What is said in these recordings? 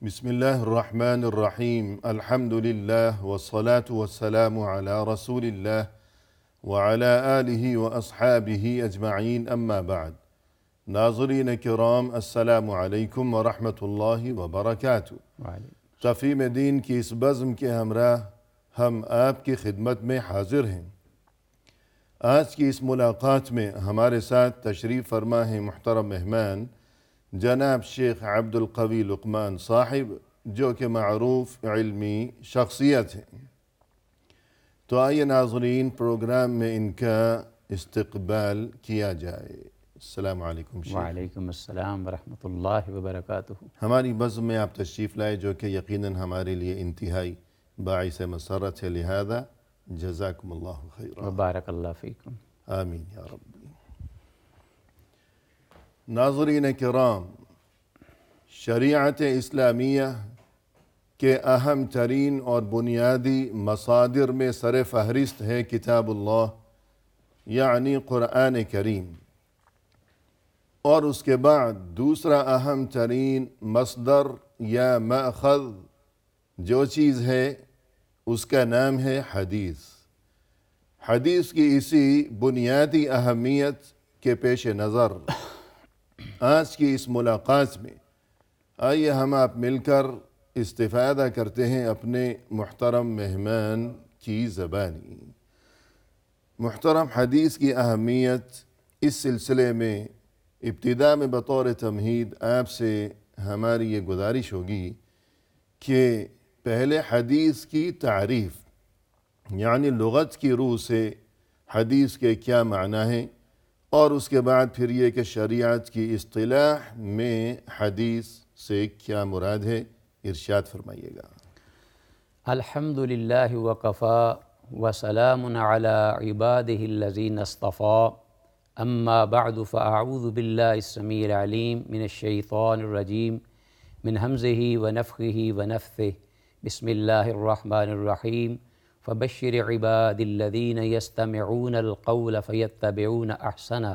بسم الله الرحمن الرحيم الحمد لله والصلاة والسلام على رسول الله وعلى آله وأصحابه أجمعين أما بعد ناظرین کرام السلام علیکم ورحمۃ اللہ وبرکاتہ۔ تفہیم دین کی اس بزم کے ہمراہ ہم آپ کی خدمت میں حاضر ہیں۔ آج کی اس ملاقات میں ہمارے ساتھ تشریف فرما ہیں محترم مہمان جناب شیخ عبد القوی لقمان صاحب، جو کہ معروف علمی شخصیت ہیں۔ تو آئیے ناظرین پروگرام میں ان کا استقبال کیا جائے۔ السلام علیکم شیخ۔ وعلیکم السلام ورحمۃ اللہ وبرکاتہ۔ ہماری بزم میں آپ تشریف لائے، جو کہ یقیناً ہمارے لیے انتہائی باعث مسرت ہے، لہذا جزاکم اللہ خیرا وبارک اللہ فیکم۔ آمین یا رب۔ ناظرین کرام، شریعت اسلامیہ کے اہم ترین اور بنیادی مصادر میں سر فہرست ہے کتاب اللہ، یعنی قرآن کریم، اور اس کے بعد دوسرا اہم ترین مصدر یا مأخذ جو چیز ہے اس کا نام ہے حدیث۔ حدیث کی اسی بنیادی اہمیت کے پیش نظر آج کی اس ملاقات میں آئیے ہم آپ مل کر استفادہ کرتے ہیں اپنے محترم مہمان کی زبانی۔ محترم، حدیث کی اہمیت اس سلسلے میں ابتدا میں بطور تمہید آپ سے ہماری یہ گزارش ہوگی کہ پہلے حدیث کی تعریف، یعنی لغت کی روح سے حدیث کے کیا معنی ہیں، اور اس کے بعد پھر یہ کہ شریعت کی اصطلاح میں حدیث سے کیا مراد ہے، ارشاد فرمائیے گا۔ الحمدللہ وکفی وسلام علی عبادہ الذین اصطفی، اما بعد فاعوذ باللہ السمیع العلیم من الشیطان الرجیم من ہمزہ ونفخہ ونفثہ، بسم اللہ الرحمن الرحیم، فبشر عباد الذین یستمعون القول فیتبعون احسنہ،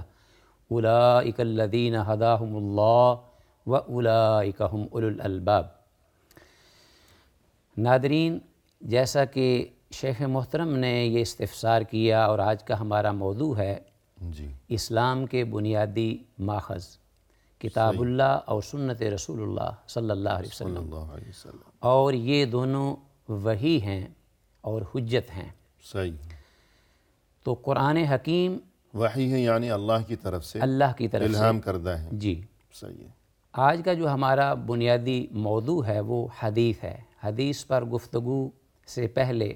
اولئک الذین ہداہم اللہ واولئک ہم اولو الالباب۔ ناظرین، جیسا کہ شیخ محترم نے یہ استفسار کیا اور آج کا ہمارا موضوع ہے جی، اسلام کے بنیادی ماخذ کتاب اللہ اور سنت رسول اللہ صلی اللہ علیہ وسلم، اور یہ دونوں وحی ہیں اور حجت ہیں۔ صحیح۔ تو قرآن حکیم وحی ہے، یعنی اللہ کی طرف سے الہام کردہ ہے۔ جی، صحیح ہے۔ آج کا جو ہمارا بنیادی موضوع ہے وہ حدیث ہے۔ حدیث پر گفتگو سے پہلے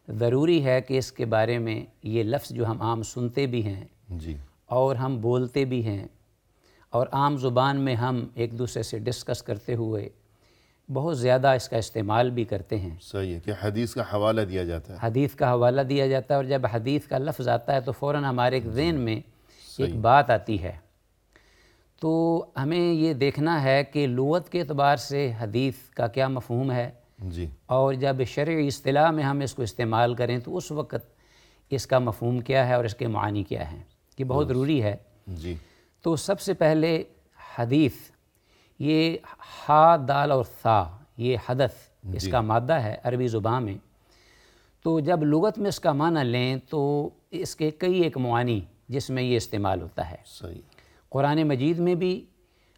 ضروری ہے کہ اس کے بارے میں یہ لفظ جو ہم عام سنتے بھی ہیں جی، اور ہم بولتے بھی ہیں اور عام زبان میں ہم ایک دوسرے سے ڈسکس کرتے ہوئے بہت زیادہ اس کا استعمال بھی کرتے ہیں۔ صحیح ہے کہ حدیث کا حوالہ دیا جاتا ہے۔ حدیث کا حوالہ دیا جاتا ہے، اور جب حدیث کا لفظ آتا ہے تو فوراً ہمارے ذہن میں ایک بات آتی ہے۔ تو ہمیں یہ دیکھنا ہے کہ لغت کے اعتبار سے حدیث کا کیا مفہوم ہے، جی، اور جب شرعی اصطلاح میں ہم اس کو استعمال کریں تو اس وقت اس کا مفہوم کیا ہے اور اس کے معانی کیا ہیں، یہ بہت ضروری ہے۔ جی، تو سب سے پہلے حدیث، یہ ہا دال اور ثا، یہ حدث اس کا مادہ ہے عربی زبان میں۔ تو جب لغت میں اس کا معنی لیں تو اس کے کئی ایک معانی جس میں یہ استعمال ہوتا ہے۔ صحیح۔ قرآن مجید میں بھی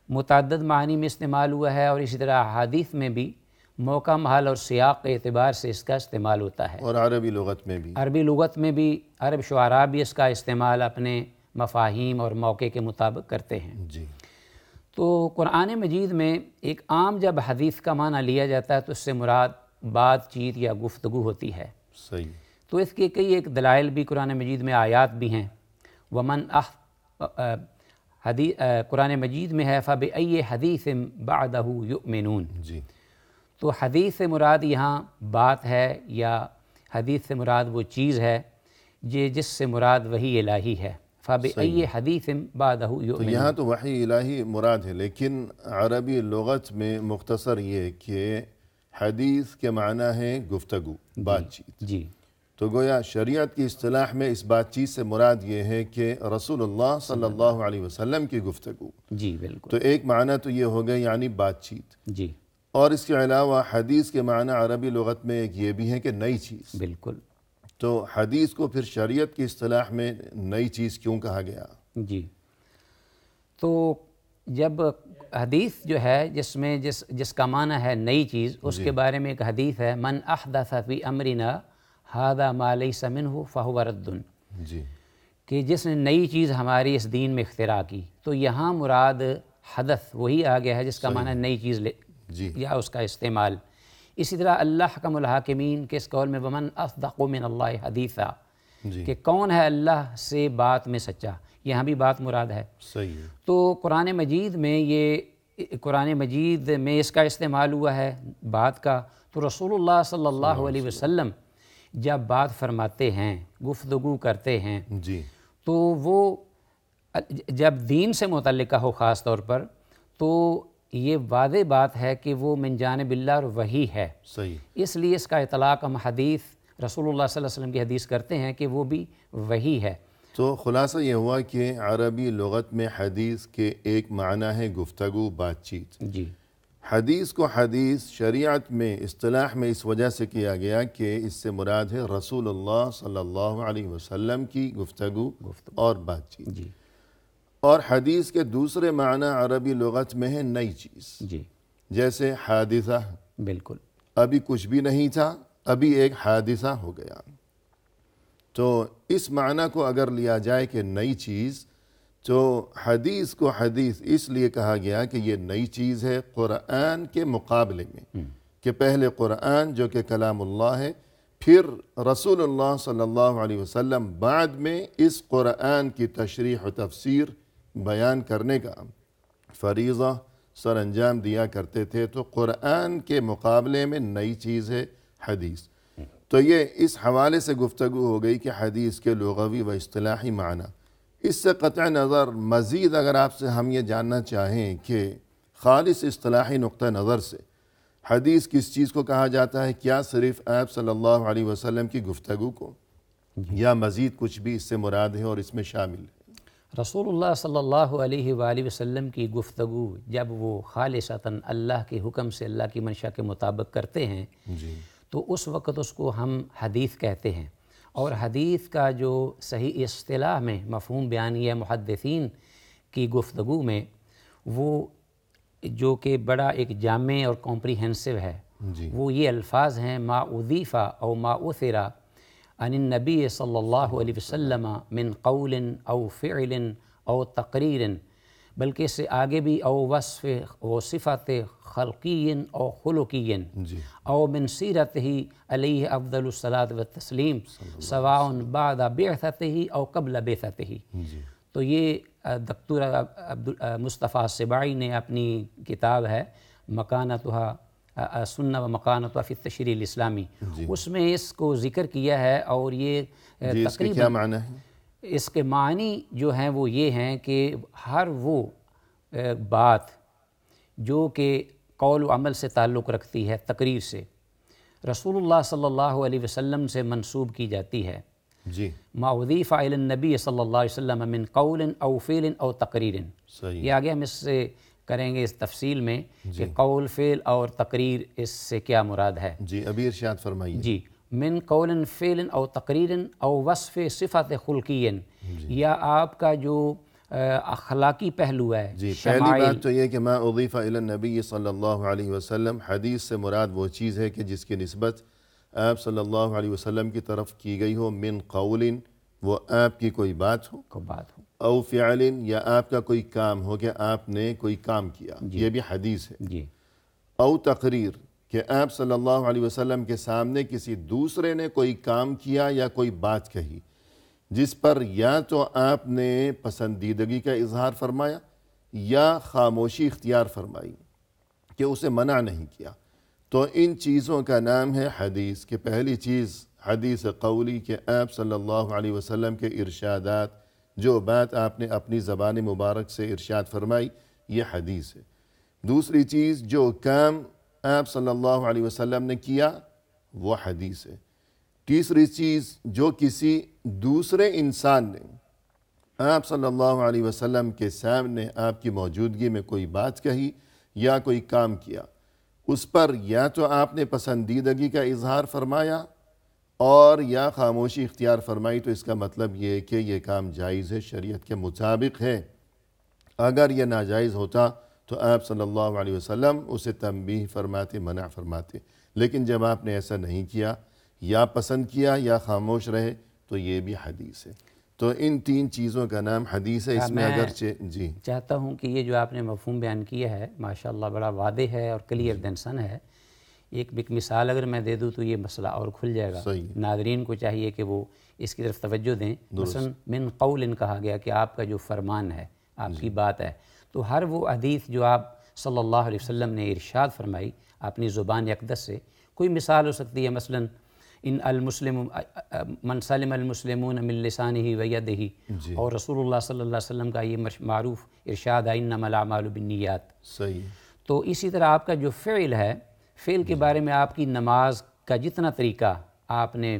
متعدد معانی میں استعمال ہوا ہے، اور اسی طرح احادیث میں بھی موقع، محل اور سیاق کے اعتبار سے اس کا استعمال ہوتا ہے۔ اور عربی لغت میں بھی، عربی لغت میں بھی عرب شعراء بھی اس کا استعمال اپنے مفاہیم اور موقع کے مطابق کرتے ہیں۔ جی، تو قرآن مجید میں ایک عام جب حدیث کا معنی لیا جاتا ہے تو اس سے مراد بات چیت یا گفتگو ہوتی ہے۔ صحیح۔ تو اس کے کئی ایک دلائل بھی قرآن مجید میں آیات بھی ہیں۔ قرآن مجید میں ہے فَبِأَيِّ حَدِيثٍ بَعْدَهُ يُؤْمِنُونَ۔ جی، تو حدیث سے مراد یہاں بات ہے، یا حدیث سے مراد وہ چیز ہے جس سے مراد وحی الہی ہے۔ فَبِأَيِّ حَدِيثٍ بَعْدَهُ تو يُؤْمِنُونَ۔ یہاں تو وحی الہی مراد ہے، لیکن عربی لغت میں مختصر یہ کہ حدیث کے معنی ہے گفتگو، بات چیت۔ جی، تو گویا شریعت کی اصطلاح میں اس بات چیت سے مراد یہ ہے کہ رسول اللہ صلی اللہ علیہ وسلم کی گفتگو۔ جی بالکل۔ تو ایک معنی تو یہ ہو گیا، یعنی بات چیت، جی، اور اس کے علاوہ حدیث کے معنی عربی لغت میں ایک یہ بھی ہے کہ نئی چیز. بالکل. تو حدیث کو پھر شریعت کی اصطلاح میں نئی چیز کیوں کہا گیا؟ جی، تو جب حدیث جو ہے جس میں جس کا معنی ہے نئی چیز، اس کے بارے میں ایک حدیث ہے، من احدث فی امرنا ھذا ما لیس منہ فہو رد. جی، کہ جس نے نئی چیز ہماری اس دین میں اختراع کی، تو یہاں مراد حدث وہی آ گیا ہے جس کا معنی نئی چیز جی، یا اس کا استعمال. اسی طرح اللہ حکم الحاکمین کے اس قول میں ومن اصدق من اللہ حدیثا، جی، کہ کون ہے اللہ سے بات میں سچا، یہاں بھی بات مراد ہے. صحیح ہے. تو قرآن مجید میں اس کا استعمال ہوا ہے بات کا. تو رسول اللہ صلی اللہ علیہ وسلم جب بات فرماتے ہیں، گفتگو کرتے ہیں، جی، تو وہ جب دین سے متعلقہ ہو خاص طور پر، تو یہ واضح بات ہے کہ وہ من جانب اللہ اور وحی ہے. صحیح. اس لیے اس کا اطلاق ہم حدیث رسول اللہ صلی اللہ علیہ وسلم کی حدیث کرتے ہیں کہ وہ بھی وحی ہے. تو خلاصہ یہ ہوا کہ عربی لغت میں حدیث کے ایک معنی ہے گفتگو، بات چیت. جی، حدیث کو حدیث شریعت میں اصطلاح میں اس وجہ سے کیا گیا کہ اس سے مراد ہے رسول اللہ صلی اللہ علیہ وسلم کی گفتگو اور بات چیت. جی، اور حدیث کے دوسرے معنی عربی لغت میں ہے نئی چیز. جی، جیسے حادثہ، بالکل. ابھی کچھ بھی نہیں تھا، ابھی ایک حادثہ ہو گیا. تو اس معنی کو اگر لیا جائے کہ نئی چیز، تو حدیث کو حدیث اس لیے کہا گیا کہ یہ نئی چیز ہے قرآن کے مقابلے میں، کہ پہلے قرآن جو کہ کلام اللہ ہے، پھر رسول اللہ صلی اللہ علیہ وسلم بعد میں اس قرآن کی تشریح و تفسیر بیان کرنے کا فریضہ سر انجام دیا کرتے تھے. تو قرآن کے مقابلے میں نئی چیز ہے حدیث. تو یہ اس حوالے سے گفتگو ہو گئی کہ حدیث کے لغوی و اصطلاحی معنی. اس سے قطع نظر مزید اگر آپ سے ہم یہ جاننا چاہیں کہ خالص اصطلاحی نقطہ نظر سے حدیث کس چیز کو کہا جاتا ہے، کیا صرف آپ صلی اللہ علیہ وسلم کی گفتگو کو، یا مزید کچھ بھی اس سے مراد ہے اور اس میں شامل ہے؟ رسول اللہ صلی اللہ علیہ وآلہ وسلم کی گفتگو جب وہ خالصتاً اللہ کے حکم سے، اللہ کی منشا کے مطابق کرتے ہیں، جی، تو اس وقت اس کو ہم حدیث کہتے ہیں. اور حدیث کا جو صحیح اصطلاح میں مفہوم بیانی ہے محدثین کی گفتگو میں، وہ جو کہ بڑا ایک جامع اور کمپریہنسو ہے، جی، وہ یہ الفاظ ہیں ما اضیف او ما اثر عن النبی صلی اللہ علیہ وسلم من قول او فعل او تقریر، بلکہ اس سے آگے بھی او وصف و صفت خلقی او خلقی جی، او من سیرتہ علیہ افضل الصلاۃ والتسلیم سواء بعد بعثتہ او قبل بعثتہ. جی، تو یہ دکتور مصطفیٰ سباعی نے اپنی کتاب ہے مکانتھا سنہ و مکانتھا فی التشریع الاسلامی، اس میں اس کو ذکر کیا ہے. اور یہ جی، اس کے کیا معنی ہے؟ اس کے معنی جو ہیں وہ یہ ہیں کہ ہر وہ بات جو کہ قول و عمل سے تعلق رکھتی ہے، تقریر سے، رسول اللہ صلی اللہ علیہ وسلم سے منسوب کی جاتی ہے. جی، ما اضیف الی النبی صلی اللہ علیہ وسلم من قول او فعل او تقریر. صحیح. یہ آگے ہم اس سے کریں گے اس تفصیل میں کہ قول، فعل اور تقریر اس سے کیا مراد ہے. جی، ابھی ارشاد فرمائیے. جی، من قول فعل او تقریر او وصف صفت خلقی، یا آپ کا جو اخلاقی پہلو ہے. جی، پہلی بات تو یہ کہ ما اضیف الی النبی صلی اللہ علیہ وسلم، حدیث سے مراد وہ چیز ہے کہ جس کی نسبت آپ صلی اللہ علیہ وسلم کی طرف کی گئی ہو. من قول، وہ آپ کی کوئی بات ہو، او فعل، یا آپ کا کوئی کام ہو کہ آپ نے کوئی کام کیا، یہ بھی حدیث ہے. جی، او تقریر، کہ آپ صلی اللہ علیہ وسلم کے سامنے کسی دوسرے نے کوئی کام کیا یا کوئی بات کہی جس پر یا تو آپ نے پسندیدگی کا اظہار فرمایا یا خاموشی اختیار فرمائی کہ اسے منع نہیں کیا. تو ان چیزوں کا نام ہے حدیث. کہ پہلی چیز حدیث قولی، کہ آپ صلی اللہ علیہ وسلم کے ارشادات، جو بات آپ نے اپنی زبان مبارک سے ارشاد فرمائی، یہ حدیث ہے. دوسری چیز جو کام آپ صلی اللہ علیہ وسلم نے کیا، وہ حدیث ہے. تیسری چیز جو کسی دوسرے انسان نے آپ صلی اللہ علیہ وسلم کے سامنے آپ کی موجودگی میں کوئی بات کہی یا کوئی کام کیا، اس پر یا تو آپ نے پسندیدگی کا اظہار فرمایا اور یا خاموشی اختیار فرمائی، تو اس کا مطلب یہ ہے کہ یہ کام جائز ہے، شریعت کے مطابق ہے۔ اگر یہ ناجائز ہوتا تو آپ صلی اللہ علیہ وسلم اسے تنبیہ فرماتے، منع فرماتے، لیکن جب آپ نے ایسا نہیں کیا، یا پسند کیا یا خاموش رہے، تو یہ بھی حدیث ہے۔ تو ان تین چیزوں کا نام حدیث ہے۔ اس میں اگرچہ جی چاہتا ہوں کہ یہ جو آپ نے مفہوم بیان کیا ہے ماشاءاللہ بڑا واضح ہے اور کلیئر دنسن ہے۔ ایک مثال اگر میں دے دوں تو یہ مسئلہ اور کھل جائے گا۔ صحیح۔ ناظرین کو چاہیے کہ وہ اس کی طرف توجہ دیں۔ مثلا من قول کہا گیا کہ آپ کا جو فرمان ہے، آپ کی بات ہے، تو ہر وہ حدیث جو آپ صلی اللہ علیہ وسلم نے ارشاد فرمائی اپنی زبان اقدس سے، کوئی مثال ہو سکتی ہے، مثلا ان المسلم من سلم المسلمون من لسانہ و یدہ، اور رسول اللہ صلی اللہ علیہ وسلم کا یہ معروف ارشاد ہے انما الاعمال بالنیات۔ صحیح۔ تو اسی طرح آپ کا جو فعل ہے، فعل کے بارے میں آپ کی نماز کا جتنا طریقہ آپ نے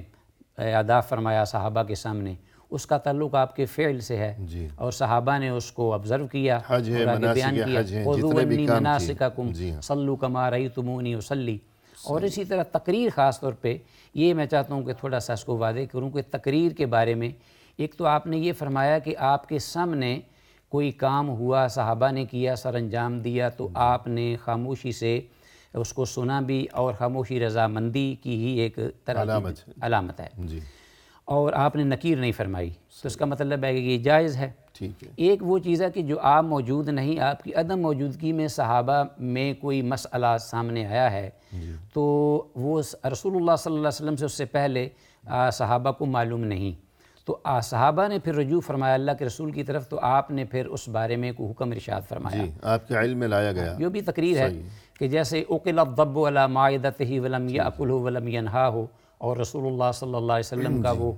ادا فرمایا صحابہ کے سامنے، اس کا تعلق آپ کے فعل سے ہے، جی اور صحابہ نے اس کو آبزرو کیا حج ہے، اور آگے بیان مناسک کیا، حج ہیں، خذوا جتنے بھی عنی کام کیے۔ مناسککم جی ہاں، صلوا کما رأیتمونی اصلی۔ اور اسی طرح تقریر خاص طور پہ یہ میں چاہتا ہوں کہ تھوڑا سا اس کو واضح کروں کہ تقریر کے بارے میں ایک تو آپ نے یہ فرمایا کہ آپ کے سامنے کوئی کام ہوا، صحابہ نے کیا، سر انجام دیا، تو آپ نے خاموشی سے اس کو سنا بھی، اور خاموشی رضامندی کی ہی ایک طرح کی علامت ہے، جی اور آپ نے نکیر نہیں فرمائی، تو اس کا مطلب ہے کہ یہ جائز ہے۔ ٹھیک ہے۔ ایک وہ چیز ہے کہ جو آپ موجود نہیں، آپ کی عدم موجودگی میں صحابہ میں کوئی مسئلہ سامنے آیا ہے، تو وہ رسول اللہ صلی اللہ علیہ وسلم سے اس سے پہلے صحابہ کو معلوم نہیں، تو صحابہ نے پھر رجوع فرمایا اللہ کے رسول کی طرف، تو آپ نے پھر اس بارے میں کوئی حکم ارشاد فرمایا، جی آپ کے علم میں لایا گیا۔ جو بھی تقریر ہے کہ جیسے اقل الضب علی مائدتہ ولم یأکلہ ولم ینہاہ، اور رسول اللہ صلی اللہ علیہ وسلم کا وہ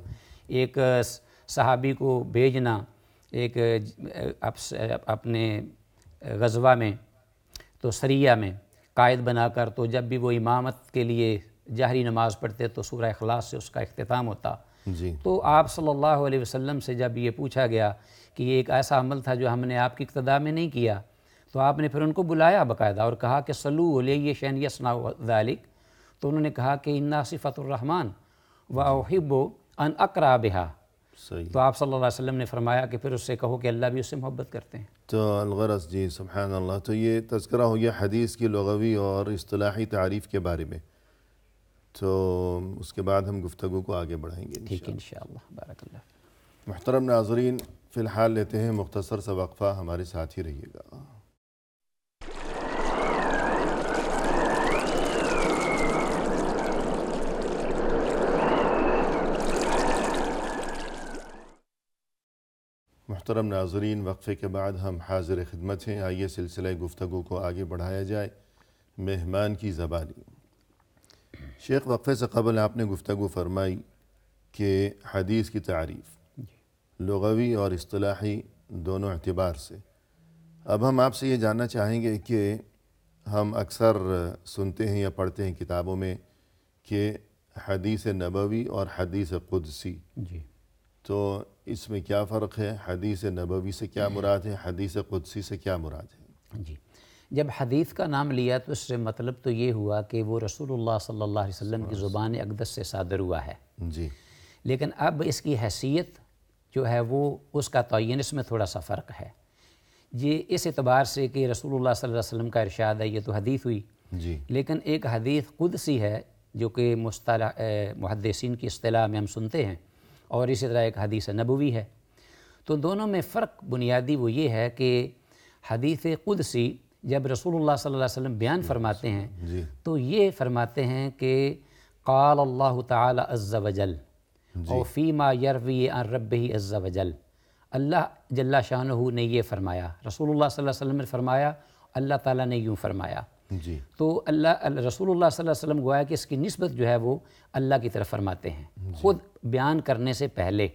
ایک صحابی کو بھیجنا ایک اپنے غزوہ میں، تو سریہ میں قائد بنا کر، تو جب بھی وہ امامت کے لیے جہری نماز پڑھتے تو سورہ اخلاص سے اس کا اختتام ہوتا، جی تو آپ صلی اللہ علیہ وسلم سے جب یہ پوچھا گیا کہ یہ ایک ایسا عمل تھا جو ہم نے آپ کی اقتداء میں نہیں کیا، تو آپ نے پھر ان کو بلایا باقاعدہ اور کہا کہ صلو علیہ شأن یصنع ذلک، تو انہوں نے کہا کہ انا صفۃ الرحمن واحب ان اقرأ بها، صحیح۔ تو آپ صلی اللہ علیہ وسلم نے فرمایا کہ پھر اس سے کہو کہ اللہ بھی اس سے محبت کرتے ہیں۔ تو الغرض جی سبحان اللہ، تو یہ تذکرہ ہو گیا حدیث کی لغوی اور اصطلاحی تعریف کے بارے میں، تو اس کے بعد ہم گفتگو کو آگے بڑھائیں گے ٹھیک ہے انشاءاللہ، بارک اللہ۔ محترم ناظرین، فی الحال لیتے ہیں مختصر سا وقفہ، ہمارے ساتھ ہی رہیے گا۔ محترم ناظرین، وقفے کے بعد ہم حاضر خدمت ہیں، آئیے سلسلہ گفتگو کو آگے بڑھایا جائے مہمان کی زبانی۔ شیخ، وقفے سے قبل آپ نے گفتگو فرمائی کہ حدیث کی تعریف لغوی اور اصطلاحی دونوں اعتبار سے، اب ہم آپ سے یہ جاننا چاہیں گے کہ ہم اکثر سنتے ہیں یا پڑھتے ہیں کتابوں میں کہ حدیث نبوی اور حدیث قدسی، جی تو اس میں کیا فرق ہے؟ حدیث نبوی سے کیا مراد ہے؟ حدیث قدسی سے کیا مراد ہے؟ جی، جب حدیث کا نام لیا تو اس سے مطلب تو یہ ہوا کہ وہ رسول اللہ صلی اللہ علیہ وسلم کی زبان اقدس سے صادر ہوا ہے، جی لیکن اب اس کی حیثیت جو ہے وہ اس کا تعین اس میں تھوڑا سا فرق ہے، یہ اس اعتبار سے کہ رسول اللہ صلی اللہ علیہ وسلم کا ارشاد ہے، یہ تو حدیث ہوئی، جی لیکن ایک حدیث قدسی ہے جو کہ مصطلح محدثین کی اصطلاح میں ہم سنتے ہیں، اور اسی طرح ایک حدیث نبوی ہے۔ تو دونوں میں فرق بنیادی وہ یہ ہے کہ حدیث قدسی جب رسول اللہ صلی اللہ علیہ وسلم بیان فرماتے ہیں جی تو یہ فرماتے ہیں کہ قال اللہ تعالی عز وجل اور فیما یروی عن ربہ عز وجل، اللہ جل شانہ نے یہ فرمایا، رسول اللہ صلی اللہ علیہ وسلم نے فرمایا، اللہ تعالیٰ نے یوں فرمایا، جی تو رسول اللہ صلی اللہ علیہ وسلم گویا کہ اس کی نسبت جو ہے وہ اللہ کی طرف فرماتے ہیں خود بیان کرنے سے پہلے،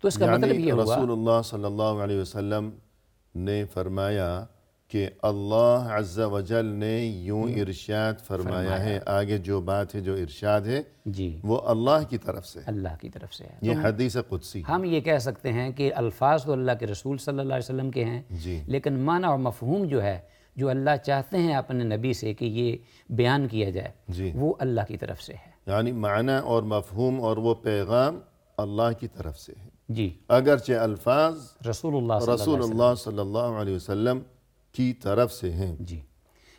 تو اس کا مطلب یہ ہوا رسول اللہ صلی اللہ علیہ وسلم نے فرمایا کہ اللہ عز و جل نے یوں ارشاد فرمایا ہے، آگے جو بات ہے جو ارشاد ہے جی وہ اللہ کی طرف سے، اللہ کی طرف سے ہے۔ یہ حدیث قدسی۔ ہم یہ کہہ سکتے ہیں کہ الفاظ تو اللہ کے رسول صلی اللہ علیہ وسلم کے ہیں، جی لیکن معنی اور مفہوم جو ہے جو اللہ چاہتے ہیں اپنے نبی سے کہ یہ بیان کیا جائے جی وہ اللہ کی طرف سے ہے۔ یعنی معنی اور مفہوم اور وہ پیغام اللہ کی طرف سے ہے، جی، اگرچہ الفاظ رسول اللہ صلی رسول اللہ صلی اللہ علیہ وسلم کی طرف سے ہیں، جی،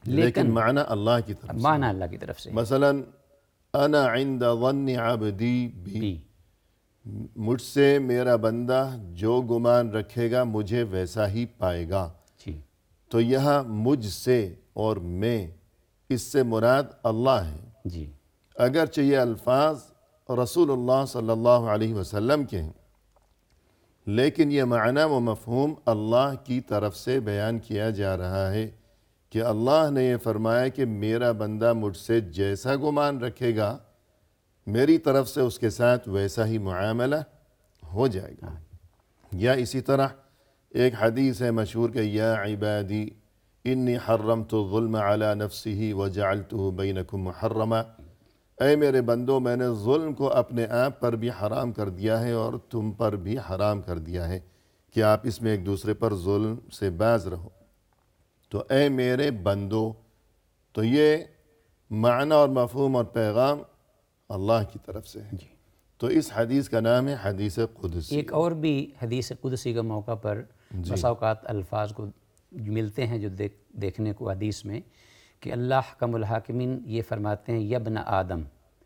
لیکن معنی اللہ کی طرف سے۔ معنی اللہ کی طرف سے مثلا انا عند ظن عبدی بی، بھی، مجھ سے میرا بندہ جو گمان رکھے گا مجھے ویسا ہی پائے گا۔ جی، تو یہاں مجھ سے اور میں، اس سے مراد اللہ ہے، جی، اگرچہ یہ الفاظ رسول اللہ صلی اللہ علیہ وسلم کے ہیں، لیکن یہ معنی و مفہوم اللہ کی طرف سے بیان کیا جا رہا ہے کہ اللہ نے یہ فرمایا کہ میرا بندہ مجھ سے جیسا گمان رکھے گا میری طرف سے اس کے ساتھ ویسا ہی معاملہ ہو جائے گا۔ یا اسی طرح ایک حدیث ہے مشہور کہ یا عبادی انی حرمت الظلم علی نفسہ وجعلتہ بینکم محرما، اے میرے بندو میں نے ظلم کو اپنے آپ پر بھی حرام کر دیا ہے اور تم پر بھی حرام کر دیا ہے کہ آپ اس میں ایک دوسرے پر ظلم سے باز رہو۔ تو اے میرے بندو، تو یہ معنی اور مفہوم اور پیغام اللہ کی طرف سے ہے۔ تو اس حدیث کا نام ہے حدیث قدسی۔ ایک اور بھی حدیث قدسی کا موقع پر بسا اوقات الفاظ کو ملتے ہیں جو دیکھنے کو حدیث میں کہ اللہ حکم الحاکمین یہ فرماتے ہیں یبن آدم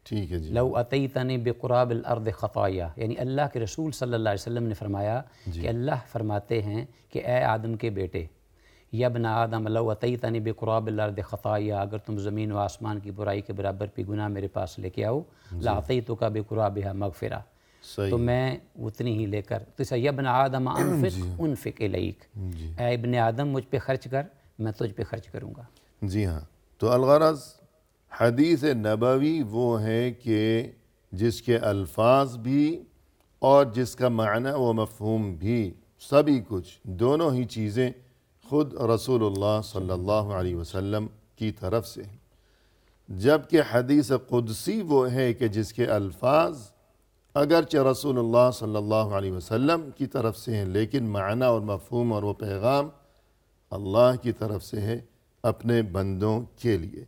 ٹھیک ہے جی، لو اتیتنی بقراب الارض خطایا، یعنی اللہ کے رسول صلی اللہ علیہ وسلم نے فرمایا کہ اللہ فرماتے ہیں کہ اے آدم کے بیٹے، یبن آدم لو اتیتنی بقراب الارض خطایا، اگر تم زمین و آسمان کی برائی کے برابر بھی گناہ میرے پاس لے کے آؤ لاتیتک بقرابها مغفرہ، تو صحیح، میں اتنی ہی لے کر، تو یا ابن آدم انفق الیک، اے ابن آدم مجھ پہ خرچ کر میں تجھ پہ خرچ کروں گا۔ جی ہاں۔ تو الغرض حدیث نبوی وہ ہے کہ جس کے الفاظ بھی اور جس کا معنی و مفہوم بھی، سبھی کچھ، دونوں ہی چیزیں خود رسول اللہ صلی اللہ علیہ وسلم کی طرف سے ہیں، جبکہ حدیث قدسی وہ ہے کہ جس کے الفاظ اگرچہ رسول اللہ صلی اللہ علیہ وسلم کی طرف سے ہیں لیکن معنی اور مفہوم اور وہ پیغام اللہ کی طرف سے ہے اپنے بندوں کے لیے۔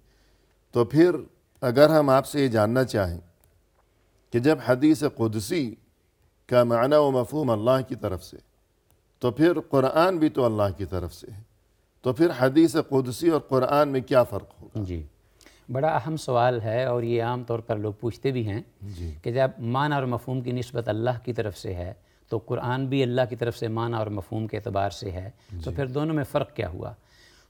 تو پھر اگر ہم آپ سے یہ جاننا چاہیں کہ جب حدیث قدسی کا معنی و مفہوم اللہ کی طرف سے، تو پھر قرآن بھی تو اللہ کی طرف سے ہے، تو پھر حدیث قدسی اور قرآن میں کیا فرق ہوگا؟ جی، بڑا اہم سوال ہے اور یہ عام طور پر لوگ پوچھتے بھی ہیں کہ جب معنی اور مفہوم کی نسبت اللہ کی طرف سے ہے تو قرآن بھی اللہ کی طرف سے معنی اور مفہوم کے اعتبار سے ہے، تو پھر دونوں میں فرق کیا ہوا؟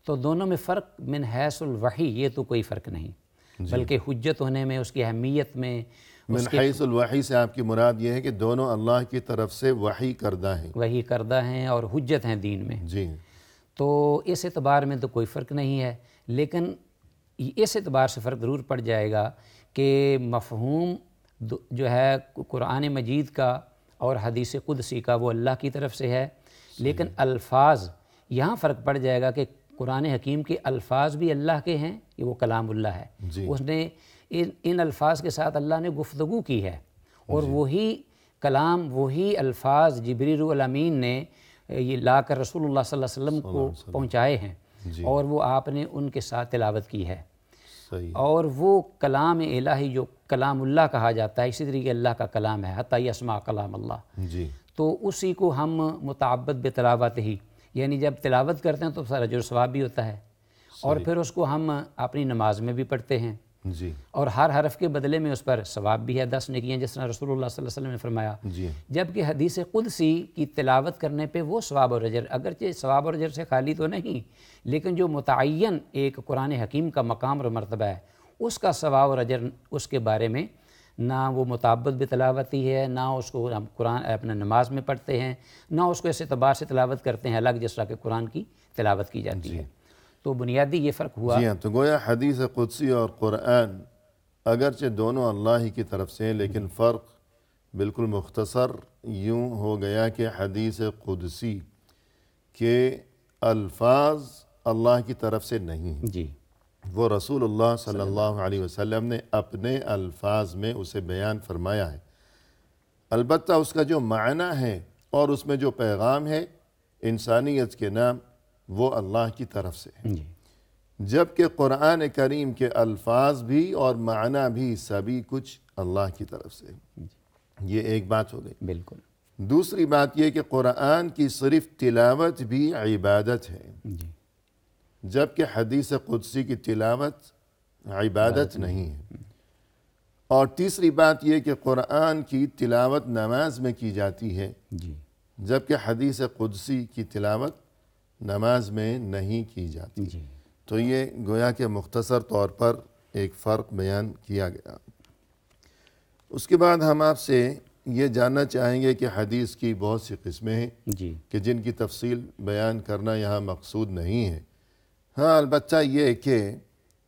تو دونوں میں فرق من حیث الوحی یہ تو کوئی فرق نہیں، بلکہ حجت ہونے میں، اس کی اہمیت میں، من حیث الوحی سے آپ کی مراد یہ ہے کہ دونوں اللہ کی طرف سے وحی کردہ ہیں، وحی کردہ ہیں اور حجت ہیں دین میں، جی، تو اس اعتبار میں تو کوئی فرق نہیں ہے، لیکن اس اعتبار سے فرق ضرور پڑ جائے گا کہ مفہوم جو ہے قرآن مجید کا اور حدیث قدسی کا وہ اللہ کی طرف سے ہے، لیکن الفاظ یہاں فرق پڑ جائے گا کہ قرآن حکیم کے الفاظ بھی اللہ کے ہیں، یہ وہ کلام اللہ ہے، اس نے ان الفاظ کے ساتھ اللہ نے گفتگو کی ہے، اور وہی کلام، وہی الفاظ جبریل الامین نے یہ لا کر رسول اللہ صلی اللہ علیہ وسلم کو پہنچائے ہیں، اور وہ آپ نے ان کے ساتھ تلاوت کی ہے، صحیح، اور وہ کلام الہی جو کلام اللہ کہا جاتا ہے، اسی طریقے اللہ کا کلام ہے، حتی یسمع کلام اللہ، جی، تو اسی کو ہم متعبد بتلاوت ہی، یعنی جب تلاوت کرتے ہیں تو سارا اجر و ثواب بھی ہوتا ہے، اور پھر اس کو ہم اپنی نماز میں بھی پڑھتے ہیں، جی، اور ہر حرف کے بدلے میں اس پر ثواب بھی ہے، 10 نیکیاں، جس طرح رسول اللہ صلی اللہ علیہ وسلم نے فرمایا، جی، جبکہ حدیث قدسی کی تلاوت کرنے پہ وہ ثواب اور اجر، اگرچہ ثواب اور اجر سے خالی تو نہیں، لیکن جو متعین ایک قرآن حکیم کا مقام اور مرتبہ ہے، اس کا ثواب اور اجر اس کے بارے میں نہ وہ متعبد بتلاوتی ہے، نہ اس کو ہم قرآن اپنے نماز میں پڑھتے ہیں، نہ اس کو اس اعتبار سے تلاوت کرتے ہیں الگ جس طرح کہ قرآن کی تلاوت کی جاتی ہے، تو بنیادی یہ فرق ہوا۔ جی ہاں، تو گویا حدیث قدسی اور قرآن اگرچہ دونوں اللہ ہی کی طرف سے ہیں لیکن فرق بالکل مختصر یوں ہو گیا کہ حدیث قدسی کے الفاظ اللہ کی طرف سے نہیں ہیں، جی، وہ رسول اللہ صلی اللہ علیہ وسلم نے اپنے الفاظ میں اسے بیان فرمایا ہے، البتہ اس کا جو معنی ہے اور اس میں جو پیغام ہے انسانیت کے نام وہ اللہ کی طرف سے ہے، جی، جبکہ قرآن کریم کے الفاظ بھی اور معنی بھی سبھی کچھ اللہ کی طرف سے۔ یہ ایک بات ہو گئی۔ بالکل۔ دوسری بات یہ کہ قرآن کی صرف تلاوت بھی عبادت ہے، جی جبکہ حدیث قدسی کی تلاوت عبادت نہیں ہے۔ اور تیسری بات یہ کہ قرآن کی تلاوت نماز میں کی جاتی ہے، جی جبکہ حدیث قدسی کی تلاوت نماز میں نہیں کی جاتی۔ جی تو یہ گویا کہ مختصر طور پر ایک فرق بیان کیا گیا۔ اس کے بعد ہم آپ سے یہ جاننا چاہیں گے کہ حدیث کی بہت سی قسمیں ہیں جی کہ جن کی تفصیل بیان کرنا یہاں مقصود نہیں ہے۔ ہاں البتہ یہ کہ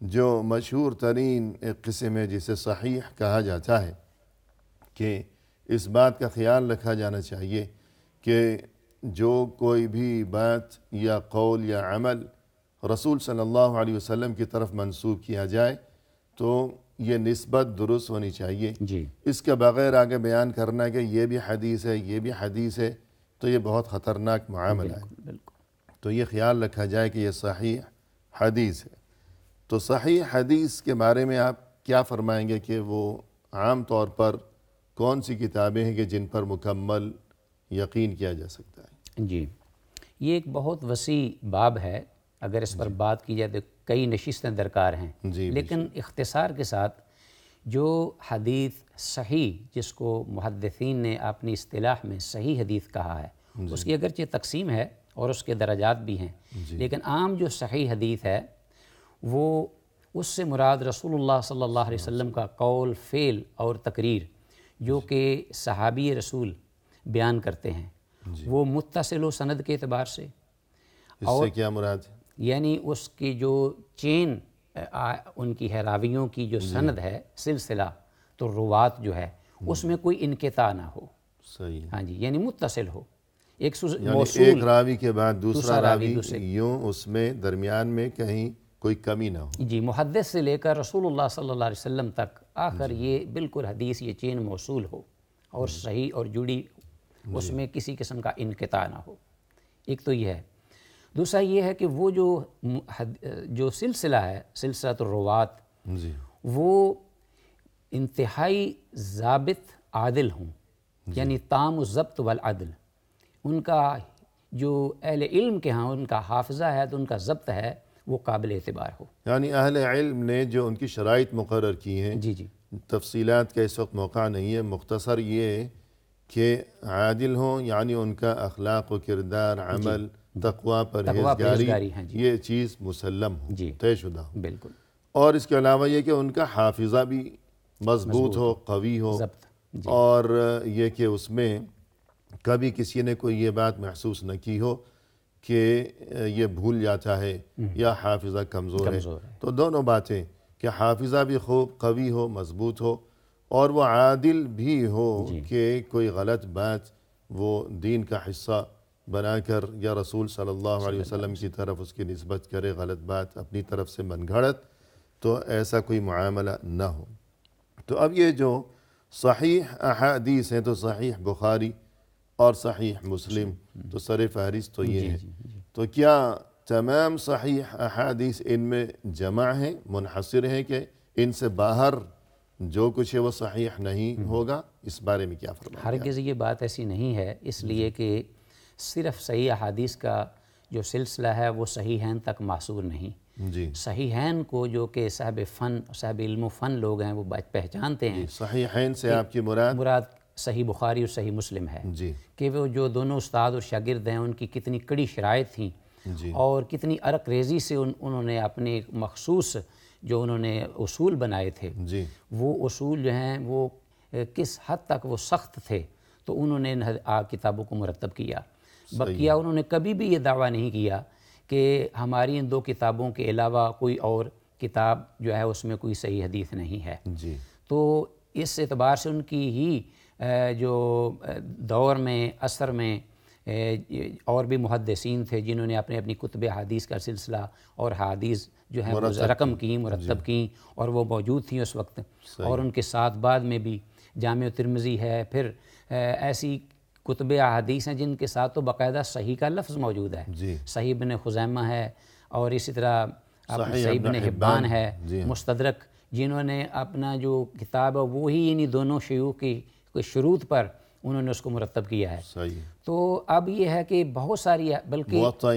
جو مشہور ترین ایک قسم ہے جسے صحیح کہا جاتا ہے، کہ اس بات کا خیال رکھا جانا چاہیے کہ جو کوئی بھی بات یا قول یا عمل رسول صلی اللہ علیہ وسلم کی طرف منسوب کیا جائے تو یہ نسبت درست ہونی چاہیے۔ جی اس کے بغیر آگے بیان کرنا کہ یہ بھی حدیث ہے یہ بھی حدیث ہے تو یہ بہت خطرناک معاملہ ہے۔ بالکل۔ تو یہ خیال رکھا جائے کہ یہ صحیح حدیث ہے۔ تو صحیح حدیث کے بارے میں آپ کیا فرمائیں گے کہ وہ عام طور پر کون سی کتابیں ہیں کہ جن پر مکمل یقین کیا جا سکتا ہے؟ جی یہ ایک بہت وسیع باب ہے، اگر اس پر بات کی جائے تو کئی نشستیں درکار ہیں، جی لیکن اختصار کے ساتھ جو حدیث صحیح جس کو محدثین نے اپنی اصطلاح میں صحیح حدیث کہا ہے، اس کی اگرچہ تقسیم ہے اور اس کے درجات بھی ہیں، لیکن عام جو صحیح حدیث ہے وہ اس سے مراد رسول اللہ صلی اللہ علیہ وسلم کا قول، فعل اور تقریر جو کہ صحابی رسول بیان کرتے ہیں، وہ متصل و سند کے اعتبار سے، اس سے کیا مراد ہے؟ یعنی اس کی جو چین ان کی ہے، راویوں کی جو سند ہے، سلسلہ، تو روات جو ہے اس میں کوئی انقطاع نہ ہو۔ صحیح ہے۔ ہاں جی، یعنی متصل ہو، ایک یعنی موصول، ایک راوی کے بعد دوسرا راوی دوسرے، یوں اس میں درمیان میں کہیں کوئی کمی نہ ہو۔ جی محدث سے لے کر رسول اللہ صلی اللہ علیہ وسلم تک آخر یہ بالکل حدیث یہ چین موصول ہو اور صحیح اور جڑی، اس میں کسی قسم کا انقطاع نہ ہو۔ ایک تو یہ ہے۔ دوسرا یہ ہے کہ وہ جو سلسلہ ہے، سلسلہ الروات، جی وہ انتہائی ضابط عادل ہوں، یعنی تام الضبط والعدل، ان کا جو اہل علم کے ہاں ان کا حافظہ ہے تو ان کا ضبط ہے وہ قابل اعتبار ہو۔ یعنی اہل علم نے جو ان کی شرائط مقرر کی ہیں، جی جی تفصیلات کا اس وقت موقع نہیں ہے، مختصر یہ کہ عادل ہوں، یعنی ان کا اخلاق و کردار، عمل، تقوی پرہیزگاری، ہاں جی، یہ چیز مسلم ہو، جی طے شدہ ہو۔ بالکل، اور اس کے علاوہ یہ کہ ان کا حافظہ بھی مضبوط ہو، قوی ہو، ضبط، جی اور یہ کہ اس میں کبھی کسی نے کوئی یہ بات محسوس نہ کی ہو کہ یہ بھول جاتا ہے یا حافظہ کمزور ہے۔ تو دونوں باتیں کہ حافظہ بھی خوب قوی ہو، مضبوط ہو، اور وہ عادل بھی ہو کہ کوئی غلط بات وہ دین کا حصہ بنا کر یا رسول صلی اللہ علیہ وسلم کی طرف اس کی نسبت کرے، غلط بات اپنی طرف سے من گھڑت، تو ایسا کوئی معاملہ نہ ہو۔ تو اب یہ جو صحیح احادیث ہیں تو صحیح بخاری اور صحیح مسلم، تو سر فہرست تو یہ ہے۔ تو کیا تمام صحیح احادیث ان میں جمع ہیں، منحصر ہیں، کہ ان سے باہر جو کچھ ہے وہ صحیح نہیں ہوگا؟ اس بارے میں کیا فرمائیں گے؟ ہرگز یہ بات ایسی نہیں ہے، اس لیے کہ صرف صحیح احادیث کا جو سلسلہ ہے وہ صحیحین تک محصور نہیں۔ جی صحیحین کو جو کہ صاحب فن، صاحب علم و فن لوگ ہیں وہ پہچانتے ہیں۔ صحیحین سے آپ کی مراد صحیح بخاری اور صحیح مسلم ہے، جی کہ وہ جو دونوں استاد اور شاگرد ہیں ان کی کتنی کڑی شرائط تھیں جی اور کتنی عرق ریزی سے انہوں نے اپنے مخصوص جو انہوں نے اصول بنائے تھے، جی وہ اصول جو ہیں وہ کس حد تک وہ سخت تھے، تو انہوں نے کتابوں کو مرتب کیا۔ بقیہ انہوں نے کبھی بھی یہ دعویٰ نہیں کیا کہ ہماری ان دو کتابوں کے علاوہ کوئی اور کتاب جو ہے اس میں کوئی صحیح حدیث نہیں ہے۔ جی تو اس اعتبار سے ان کی ہی جو دور میں، عصر میں اور بھی محدثین تھے جنہوں نے اپنی کتب حدیث کا سلسلہ اور حدیث جو ہے وہ رقم کی، مرتب کی، اور وہ موجود تھیں اس وقت، اور ان کے ساتھ بعد میں بھی جامع ترمذی ہے، پھر ایسی کتب احادیث ہیں جن کے ساتھ تو باقاعدہ صحیح کا لفظ موجود ہے، جی صحیح ابن خزیمہ ہے، اور اسی طرح صحیح ابن حبان ہے، مستدرک، جنہوں نے اپنا جو کتاب ہے وہی انہی دونوں شیوخ کی شروط پر انہوں نے اس کو مرتب کیا ہے۔ صحیح۔ تو اب یہ ہے کہ بہت ساری بلکہ موطا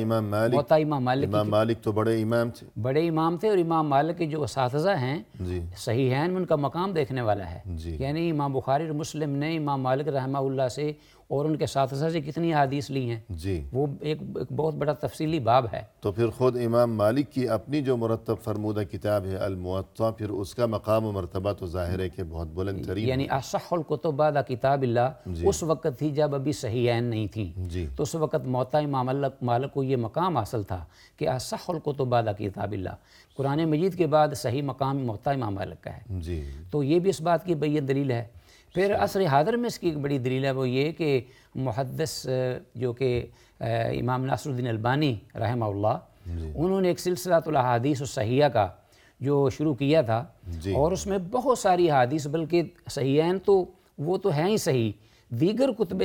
امام مالک تو بڑے امام تھے، اور امام مالک کے جو اساتذہ ہیں جی صحیحین میں ان کا مقام دیکھنے والا ہے۔ جی یعنی امام بخاری اور مسلم نے امام مالک رحمہ اللہ سے اور ان کے اساتذہ سے کتنی احادیث لی ہیں، جی، وہ ایک بہت بڑا تفصیلی باب ہے۔ تو پھر خود امام مالک کی اپنی جو مرتب فرمودہ کتاب ہے الموطا، پھر اس کا مقام و مرتبہ تو ظاہر ہے کہ بہت بلند ترین یعنی اصح الکتب بعد کتاب اللہ اس وقت تھی جب ابھی صحیحین نہیں تھیں، جی تو اس وقت موطا امام مالک کو یہ مقام حاصل تھا کہ اصح الکتب بعد کتاب اللہ، قرآن مجید کے بعد صحیح مقام موطا امام مالک کا ہے۔ جی تو یہ بھی اس بات کی بین دلیل ہے۔ پھر عصر حاضر میں اس کی ایک بڑی دلیل ہے، وہ یہ کہ محدث جو کہ امام ناصر الدین البانی رحمہ اللہ، انہوں نے ایک سلسلۃ الاحادیث الصحیحہ کا جو شروع کیا تھا، اور اس میں بہت ساری احادیث، بلکہ صحیحین تو وہ تو ہیں ہی صحیح، دیگر کتب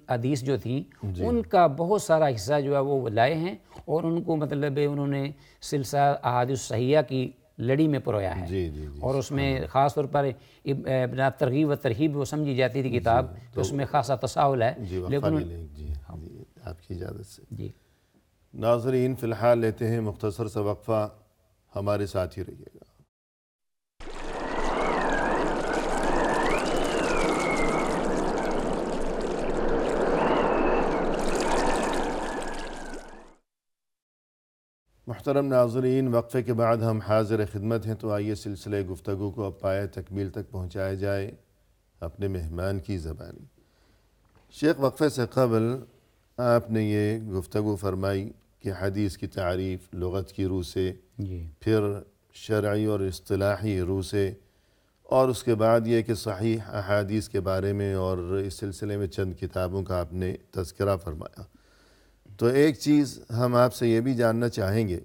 حدیث جو تھیں ان کا بہت سارا حصہ جو ہے وہ لائے ہیں، اور ان کو مطلب انہوں نے سلسلہ احادیث صحیحہ کی لڑی میں پرویا ہے۔ جی جی اور اس میں خاص طور پر ترغیب و ترہیب وہ سمجھی جاتی تھی کتاب، تو اس میں خاصا تساہل ہے، لیکن جی آپ کی اجازت سے جی ناظرین فی الحال لیتے ہیں مختصر سا وقفہ، ہمارے ساتھ ہی رہیے گا۔ محترم ناظرین، وقفے کے بعد ہم حاضر خدمت ہیں، تو آئیے سلسلے گفتگو کو اب پایہ تکمیل تک پہنچایا جائے اپنے مہمان کی زبانی۔ شیخ، وقفے سے قبل آپ نے یہ گفتگو فرمائی کہ حدیث کی تعریف لغت کی روح سے، جی پھر شرعی اور اصطلاحی روح سے، اور اس کے بعد یہ کہ صحیح احادیث کے بارے میں، اور اس سلسلے میں چند کتابوں کا آپ نے تذکرہ فرمایا۔ تو ایک چیز ہم آپ سے یہ بھی جاننا چاہیں گے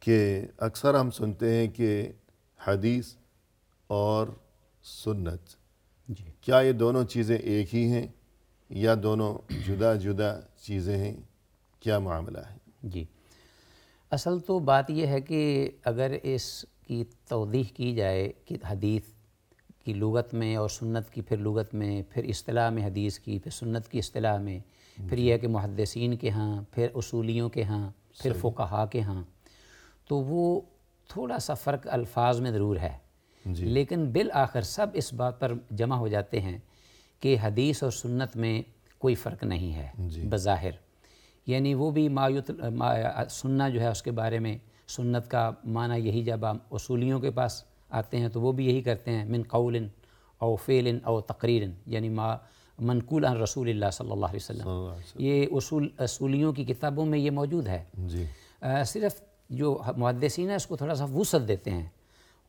کہ اکثر ہم سنتے ہیں کہ حدیث اور سنت، جی کیا یہ دونوں چیزیں ایک ہی ہیں یا دونوں جدا جدا چیزیں ہیں؟ کیا معاملہ ہے؟ جی، اصل تو بات یہ ہے کہ اگر اس کی توضیح کی جائے کہ حدیث کی لغت میں اور سنت کی پھر لغت میں، پھر اصطلاح میں حدیث کی، پھر سنت کی اصطلاح میں، پھر یہ ہے کہ محدثین کے ہاں، پھر اصولیوں کے ہاں، پھر فقہا کے ہاں، تو وہ تھوڑا سا فرق الفاظ میں ضرور ہے، لیکن بالآخر سب اس بات پر جمع ہو جاتے ہیں کہ حدیث اور سنت میں کوئی فرق نہیں ہے بظاہر۔ یعنی وہ بھی سننا جو ہے اس کے بارے میں، سنت کا معنی یہی، جب ہم اصولیوں کے پاس آتے ہیں تو وہ بھی یہی کرتے ہیں، من قول او فعل او تقریر، یعنی منقول عن رسول اللہ صلی اللہ علیہ وسلم۔ یہ اصولیوں کی کتابوں میں یہ موجود ہے۔ صرف جو محدثین ہیں اس کو تھوڑا سا وسعت دیتے ہیں،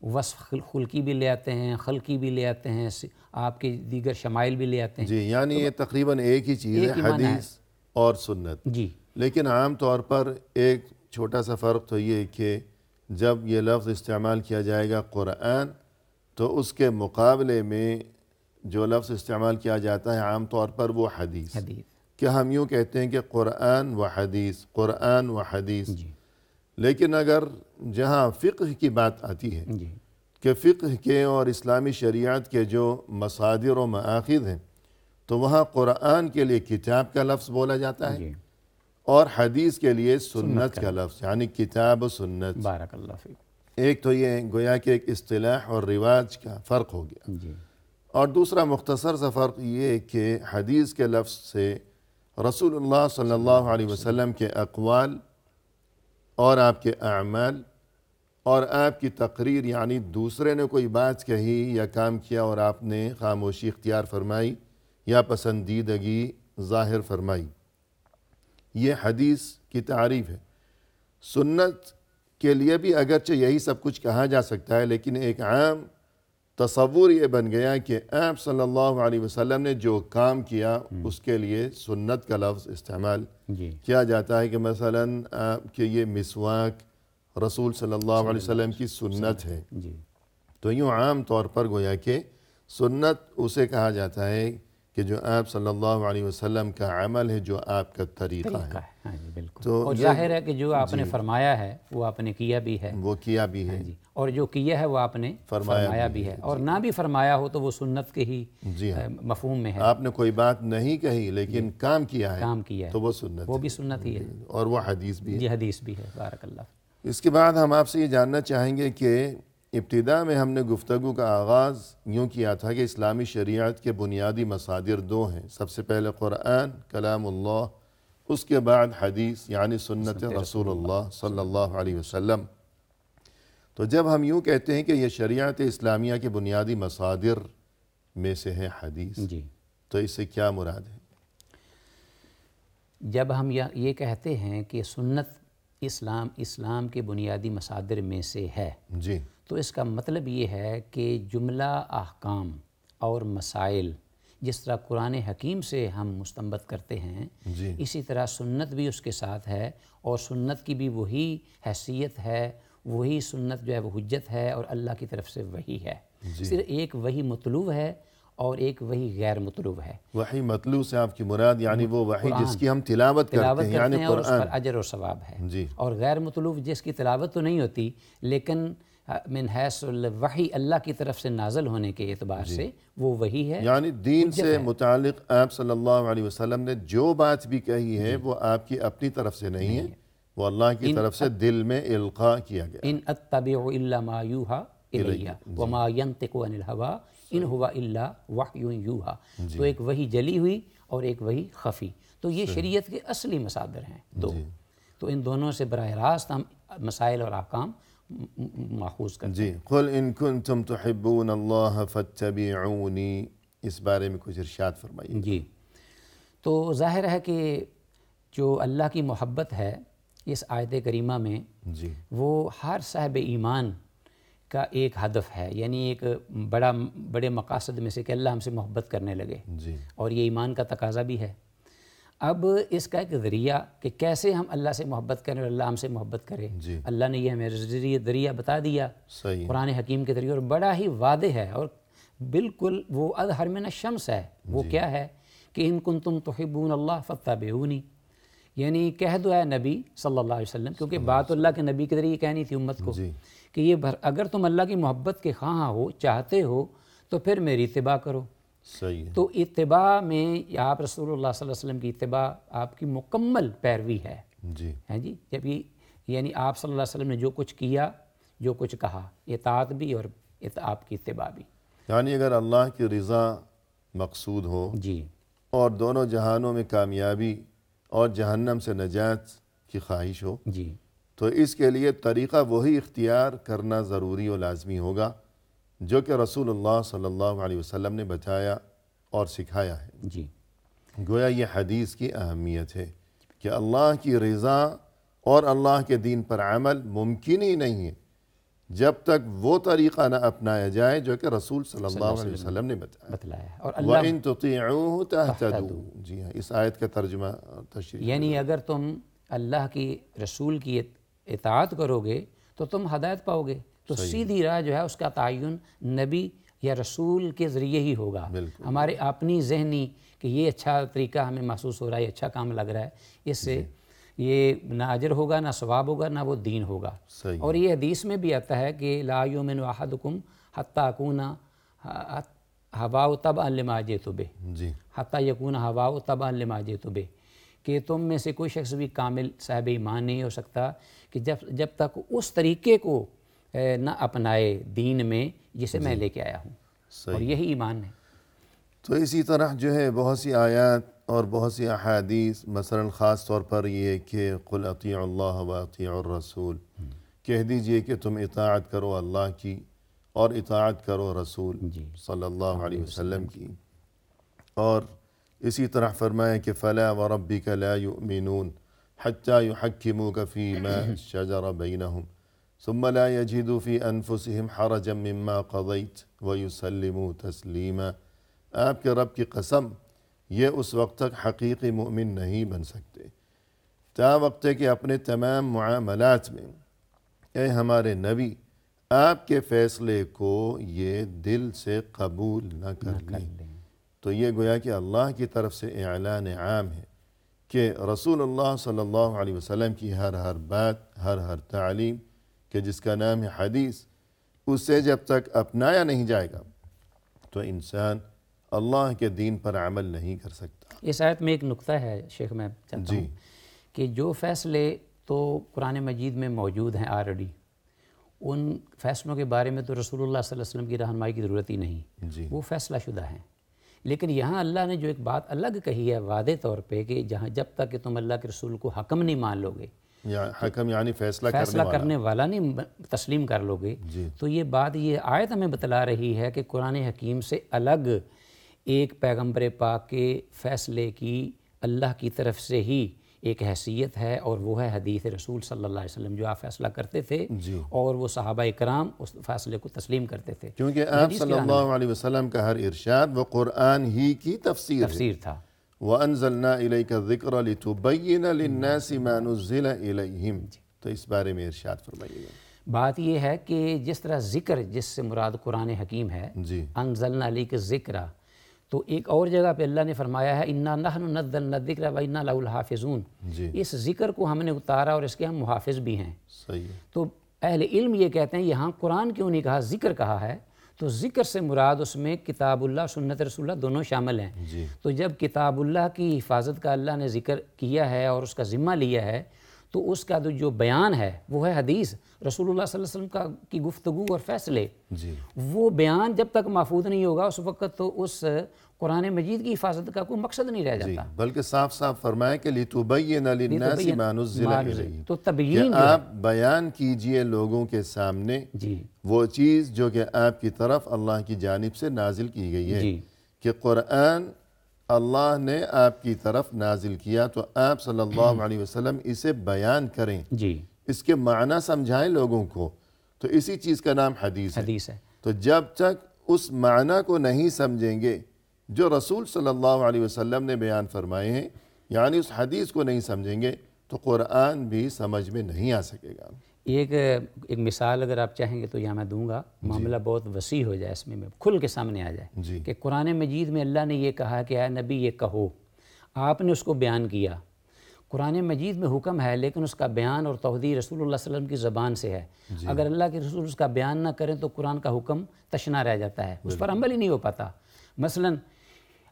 وصف خلقی بھی لے آتے ہیں، خلقی بھی لے آتے ہیں، آپ کے دیگر شمائل بھی لے آتے ہیں۔ جی، یعنی یہ تقریباً ایک ہی چیز ہے، حدیث اور سنت۔ جی، لیکن عام طور پر ایک چھوٹا سا فرق تو یہ کہ جب یہ لفظ استعمال کیا جائے گا قرآن، تو اس کے مقابلے میں جو لفظ استعمال کیا جاتا ہے عام طور پر وہ حدیث، کہ ہم یوں کہتے ہیں کہ قرآن و حدیث، قرآن و حدیث۔ لیکن اگر جہاں فقہ کی بات آتی ہے کہ فقہ کے اور اسلامی شریعت کے جو مصادر و مآخذ ہیں، تو وہاں قرآن کے لیے کتاب کا لفظ بولا جاتا ہے، اور حدیث کے لیے سنت کا لفظ، یعنی کتاب و سنت۔ بارک اللہ فیک۔ ایک تو یہ گویا کہ ایک اصطلاح اور رواج کا فرق ہو گیا، اور دوسرا مختصر سا فرق یہ کہ حدیث کے لفظ سے رسول اللہ صلی اللہ علیہ وسلم کے اقوال اور آپ کے اعمال اور آپ کی تقریر، یعنی دوسرے نے کوئی بات کہی یا کام کیا اور آپ نے خاموشی اختیار فرمائی یا پسندیدگی ظاہر فرمائی، یہ حدیث کی تعریف ہے۔ سنت کے لیے بھی اگرچہ یہی سب کچھ کہا جا سکتا ہے، لیکن ایک عام تصور یہ بن گیا کہ آپ صلی اللہ علیہ وسلم نے جو کام کیا اس کے لیے سنت کا لفظ استعمال کیا جاتا ہے، کہ مثلاً آپ کے یہ مسواک رسول صلی اللہ علیہ وسلم کی سنت ہے، تو یوں عام طور پر گویا کہ سنت اسے کہا جاتا ہے کہ جو آپ صلی اللہ علیہ وسلم کا عمل ہے، جو آپ کا طریقہ ہے، ہاں جی بالکل، تو اور ظاہر ہے کہ جو آپ نے فرمایا ہے وہ آپ نے کیا بھی ہے، وہ کیا بھی ہے، جی، اور جو کیا ہے وہ آپ نے فرمایا بھی ہے، اور نہ بھی فرمایا ہو تو وہ سنت کے ہی جی ہاں، مفہوم میں ہے، آپ نے کوئی بات نہیں کہی لیکن کام کیا ہے کام کیا ہے تو وہ سنت وہ ہے، بھی سنت ہی ہے، اور وہ حدیث بھی ہے۔ جی حدیث بھی ہے، بارک اللہ۔ اس کے بعد ہم آپ سے یہ جاننا چاہیں گے کہ ابتدا میں ہم نے گفتگو کا آغاز یوں کیا تھا کہ اسلامی شریعت کے بنیادی مصادر دو ہیں، سب سے پہلے قرآن کلام اللہ، اس کے بعد حدیث یعنی سنت رسول اللہ صلی اللہ علیہ وسلم۔ تو جب ہم یوں کہتے ہیں کہ یہ شریعت اسلامیہ کے بنیادی مصادر میں سے ہے حدیث، جی، تو اس سے کیا مراد ہے؟ جب ہم یہ کہتے ہیں کہ سنت اسلام کے بنیادی مصادر میں سے ہے، جی، تو اس کا مطلب یہ ہے کہ جملہ احکام اور مسائل جس طرح قرآن حکیم سے ہم مستنبط کرتے ہیں، جی، اسی طرح سنت بھی اس کے ساتھ ہے، اور سنت کی بھی وہی حیثیت ہے، وہی سنت جو ہے وہ حجت ہے، اور اللہ کی طرف سے وحی ہے۔ صرف ایک وحی مطلوب ہے اور ایک وحی غیر مطلوب ہے۔ وحی مطلوع سے آپ کی مراد یعنی وہ وحی جس کی ہم تلاوت کرتے ہیں یعنی اور اس پر قرآن، اجر و ثواب ہے، جی، اور غیر مطلوب جس کی تلاوت تو نہیں ہوتی لیکن من حیث الوحی اللہ کی طرف سے نازل ہونے کے اعتبار سے وہ وحی ہے، یعنی دین سے متعلق آپ صلی اللہ علیہ وسلم نے جو بات بھی کہی ہے وہ آپ کی اپنی طرف سے نہیں ہے، وہ اللہ کی طرف سے دل میں القاء کیا گیا۔ ان اتبع الا ما یوحى الی وما ينطق عن الهوى ان هو الا وحی یوحى، تو ایک وحی جلی ہوئی اور ایک وحی خفی، تو یہ شریعت کے اصلی مصادر ہیں دو، تو ان دونوں سے براہ راست ہم مسائل اور احکام ماخوذ کرتے ہیں۔ جی، قل ان کنتم تحبون اللہ فاتبعونی، اس بارے میں کچھ ارشاد فرمائیے۔ جی، تو ظاہر ہے کہ جو اللہ کی محبت ہے اس آیت کریمہ میں، جی، وہ ہر صاحب ایمان کا ایک ہدف ہے، یعنی ایک بڑے مقاصد میں سے کہ اللہ ہم سے محبت کرنے لگے، جی، اور یہ ایمان کا تقاضا بھی ہے۔ اب اس کا ایک ذریعہ کہ کیسے ہم اللہ سے محبت کریں اور اللہ ہم سے محبت کرے، جی، اللہ نے یہ ہمیں ذریعہ بتا دیا صحیح، قرآن حکیم کے ذریعے، اور بڑا ہی واضح ہے، اور بالکل وہ اظہر من الشمس ہے۔ وہ کیا ہے کہ ان کنتم تحبون اللہ فاتبعونی، یعنی کہہ دو اے نبی صلی اللہ علیہ وسلم، کیونکہ بات اللہ کے نبی کے ذریعے کہنی تھی امت کو جی، کہ یہ اگر تم اللہ کی محبت کے خواہاں ہو، چاہتے ہو، تو پھر میری اتباع کرو۔ صحیح ہے، تو اتباع میں آپ رسول اللہ صلی اللہ علیہ وسلم کی اتباع آپ کی مکمل پیروی ہے، جی، ہیں جی، جب یہ یعنی آپ صلی اللہ علیہ وسلم نے جو کچھ کیا، جو کچھ کہا، اطاعت بھی اور آپ کی اتباع بھی۔ یعنی اگر اللہ کی رضا مقصود ہو جی، اور دونوں جہانوں میں کامیابی اور جہنم سے نجات کی خواہش ہو جی، تو اس کے لیے طریقہ وہی اختیار کرنا ضروری و لازمی ہوگا جو کہ رسول اللہ صلی اللہ علیہ وسلم نے بتایا اور سکھایا ہے۔ جی، گویا یہ حدیث کی اہمیت ہے کہ اللہ کی رضا اور اللہ کے دین پر عمل ممکن ہی نہیں ہے جب تک وہ طریقہ نہ اپنایا جائے جو کہ رسول صلی اللہ علیہ وسلم نے بتلایا ہے، اور وَإِن تُطِيعُوهُ تَهْتَدُوا، جی ہاں، اس آیت کا ترجمہ اور تشریح۔ یعنی اگر تم اللہ کی رسول کی اطاعت کرو گے تو تم ہدایت پاؤ گے، تو سیدھی راہ جو ہے اس کا تعین نبی یا رسول کے ذریعے ہی ہوگا۔ ہمارے اپنی ذہنی کہ یہ اچھا طریقہ ہمیں محسوس ہو رہا ہے، یہ اچھا کام لگ رہا ہے، اس سے یہ نہ اجر ہوگا، نہ ثواب ہوگا، نہ وہ دین ہوگا۔ صحیح، اور یہ حدیث میں بھی آتا ہے کہ لا یؤمن احدکم حتی اکون ہواء تبعا لما جئت بہ، جی، حتی یکون ہواء تبعا لما جئت بہ، کہ تم میں سے کوئی شخص بھی کامل صاحب ایمان نہیں ہو سکتا کہ جب تک اس طریقے کو نہ اپنائے دین میں جسے میں لے کے آیا ہوں، اور یہی ایمان ہے۔ تو اسی طرح جو ہے بہت سی آیات اور بہت سی احادیث، مثلا خاص طور پر یہ کہ قل اطیعوا اللہ واطیعوا الرسول، کہہ دیجئے کہ تم اطاعت کرو اللہ کی اور اطاعت کرو رسول صلی اللہ علیہ وسلم کی، اور اسی طرح فرمائے کہ فلا وربک لا یؤمنون حتی یحکموک فیما شجر بینہم ثم لا يجدوا في انفسهم حرجا مما قضیت ویسلموا تسلیما۔ آپ کے رب کی قسم، یہ اس وقت تک حقیقی مومن نہیں بن سکتے تا وقت کہ اپنے تمام معاملات میں اے ہمارے نبی آپ کے فیصلے کو یہ دل سے قبول نہ کر لیں، تو یہ گویا کہ اللہ کی طرف سے اعلان عام ہے کہ رسول اللہ صلی اللہ علیہ وسلم کی ہر بات، ہر تعلیم کہ جس کا نام ہے حدیث، اسے جب تک اپنایا نہیں جائے گا تو انسان اللہ کے دین پر عمل نہیں کر سکتا۔ اس آیت میں ایک نقطہ ہے شیخ، میں چاہتا ہوں کہ جو فیصلے تو قرآن مجید میں موجود ہیں آلریڈی، ان فیصلوں کے بارے میں تو رسول اللہ صلی اللہ علیہ وسلم کی رہنمائی کی ضرورت ہی نہیں، وہ فیصلہ شدہ ہیں۔ لیکن یہاں اللہ نے جو ایک بات الگ کہی ہے واضح طور پہ کہ جب تک کہ تم اللہ کے رسول کو حکم نہیں مان لو گے، حکم یعنی فیصلہ کرنے والا نہیں تسلیم کر لو گے، تو یہ بات، یہ آیت ہمیں بتلا رہی ہے کہ قرآن حکیم سے الگ ایک پیغمبر پاک کے فیصلے کی اللہ کی طرف سے ہی ایک حیثیت ہے، اور وہ ہے حدیث رسول صلی اللہ علیہ وسلم، جو آپ فیصلہ کرتے تھے اور وہ صحابہ کرام اس فیصلے کو تسلیم کرتے تھے، کیونکہ آپ صلی اللہ علیہ وسلم کا ہر ارشاد وہ قرآن ہی کی تفسیر تھا۔ وَأَنزَلْنَا إِلَيْكَ الذِّكْرَ لِتُبَيِّنَ لِلنَّاسِ مَا نُزِّلَ إِلَيْهِمْ، تو اس بارے میں ارشاد فرمائیے گا۔ بات یہ ہے کہ جس طرح ذکر، جس سے مراد قرآن حکیم ہے، انزلنا علیک الذکر، تو ایک اور جگہ پہ اللہ نے فرمایا ہے انا نحن نزلنا الذکر وانا لہ الحافظون، اس ذکر کو ہم نے اتارا اور اس کے ہم محافظ بھی ہیں۔ تو اہل علم یہ کہتے ہیں یہاں قرآن کیوں نہیں کہا، ذکر کہا ہے، تو ذکر سے مراد اس میں کتاب اللہ، سنت رسول اللہ دونوں شامل ہیں۔ تو جب کتاب اللہ کی حفاظت کا اللہ نے ذکر کیا ہے اور اس کا ذمہ لیا ہے، تو اس کا جو بیان ہے وہ ہے حدیث رسول اللہ صلی اللہ علیہ وسلم کی گفتگو اور فیصلے۔ وہ بیان جب تک محفوظ نہیں ہوگا اس وقت تو اس قرآن مجید کی حفاظت کا کوئی مقصد نہیں رہ جاتا، بلکہ صاف صاف فرمایا کہ لِتُبَيِّنَ لِلنَّاسِ مَا نُزِّلَ إِلَيْهِمْ، تو تبیین کہ آپ بیان کیجئے لوگوں کے سامنے وہ چیز جو کہ آپ کی طرف اللہ کی جانب سے نازل کی گئی ہے، کہ قرآن اللہ نے آپ کی طرف نازل کیا تو آپ صلی اللہ علیہ وسلم اسے بیان کریں، اس کے معنی سمجھائیں لوگوں کو، تو اسی چیز کا نام حدیث ہے۔ تو جب تک اس معنی کو نہیں سمجھیں گے جو رسول صلی اللہ علیہ وسلم نے بیان فرمائے ہیں، یعنی اس حدیث کو نہیں سمجھیں گے تو قرآن بھی سمجھ میں نہیں آ سکے گا۔ ایک مثال اگر آپ چاہیں گے تو یہاں میں دوں گا، معاملہ بہت وسیع ہو جائے، اس میں کھل کے سامنے آ جائے کہ قرآن مجید میں اللہ نے یہ کہا کہ اے نبی یہ کہو، آپ نے اس کو بیان کیا۔ قرآن مجید میں حکم ہے لیکن اس کا بیان اور توحید رسول اللہ صلی اللہ علیہ وسلم کی زبان سے ہے۔ اگر اللہ کے رسول اس کا بیان نہ کریں تو قرآن کا حکم تشنا رہ جاتا ہے، اس پر عمل ہی نہیں ہو پاتا۔ مثلا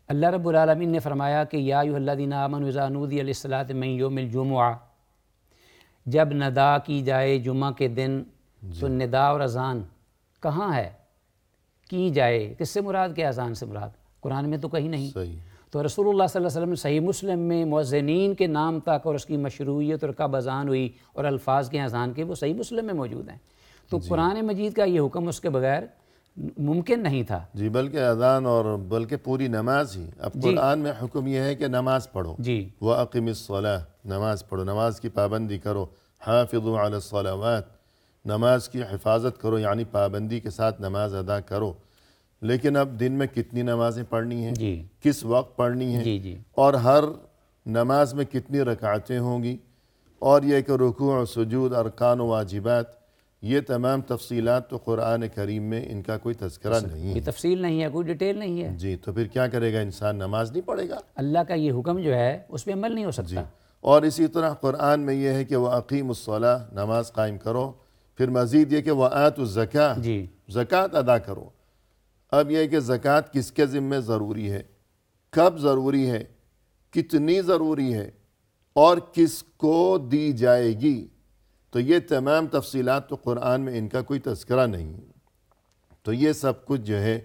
اللہ رب العالمین نے فرمایا کہ یا ایھا الذین آمنوا اذا نودی للصلاۃ من یوم الجمعہ، جب ندا کی جائے جمعہ کے دن، تو ندا اور اذان کہاں ہے کی جائے، کس سے مراد، کہ اذان سے مراد، قرآن میں تو کہیں نہیں۔ تو رسول اللہ صلی اللہ علیہ وسلم نے صحیح مسلم میں مؤذنین کے نام تک اور اس کی مشروعیت اور کب اذان ہوئی اور الفاظ کے اذان کے وہ صحیح مسلم میں موجود ہیں۔ تو قرآن مجید کا یہ حکم اس کے بغیر ممکن نہیں تھا۔ بلکہ اذان اور بلکہ پوری نماز ہی، اب قرآن میں حکم یہ ہے کہ نماز پڑھو، وَأَقِمِ الصَّلَاةَ، نماز پڑھو، نماز کی پابندی کرو، حافظوا علی الصلوات، نماز کی حفاظت کرو یعنی پابندی کے ساتھ نماز ادا کرو۔ لیکن اب دن میں کتنی نمازیں پڑھنی ہیں، کس وقت پڑھنی ہیں، اور ہر نماز میں کتنی رکعتیں ہوں گی، اور یہ کہ رکوع و سجود، ارکان و واجبات، یہ تمام تفصیلات تو قرآن کریم میں ان کا کوئی تذکرہ نہیں ہے، کوئی تفصیل نہیں ہے، کوئی ڈیٹیل نہیں ہے۔ تو پھر کیا کرے گا انسان، نماز نہیں پڑھے گا، اللہ کا یہ حکم جو ہے اس پہ عمل نہیں ہو سکتا۔ اور اسی طرح قرآن میں یہ ہے کہ وَأَقِيمُوا الصَّلَاةَ، نماز قائم کرو، پھر مزید یہ کہ وَآتُوا الزَّكَاةَ، زکوٰۃ ادا کرو۔ اب یہ کہ زکوٰۃ کس کے ذمہ ضروری ہے، کب ضروری ہے، کتنی ضروری ہے، اور کس کو دی جائے گی، تو یہ تمام تفصیلات تو قرآن میں ان کا کوئی تذکرہ نہیں۔ تو یہ سب کچھ جو ہے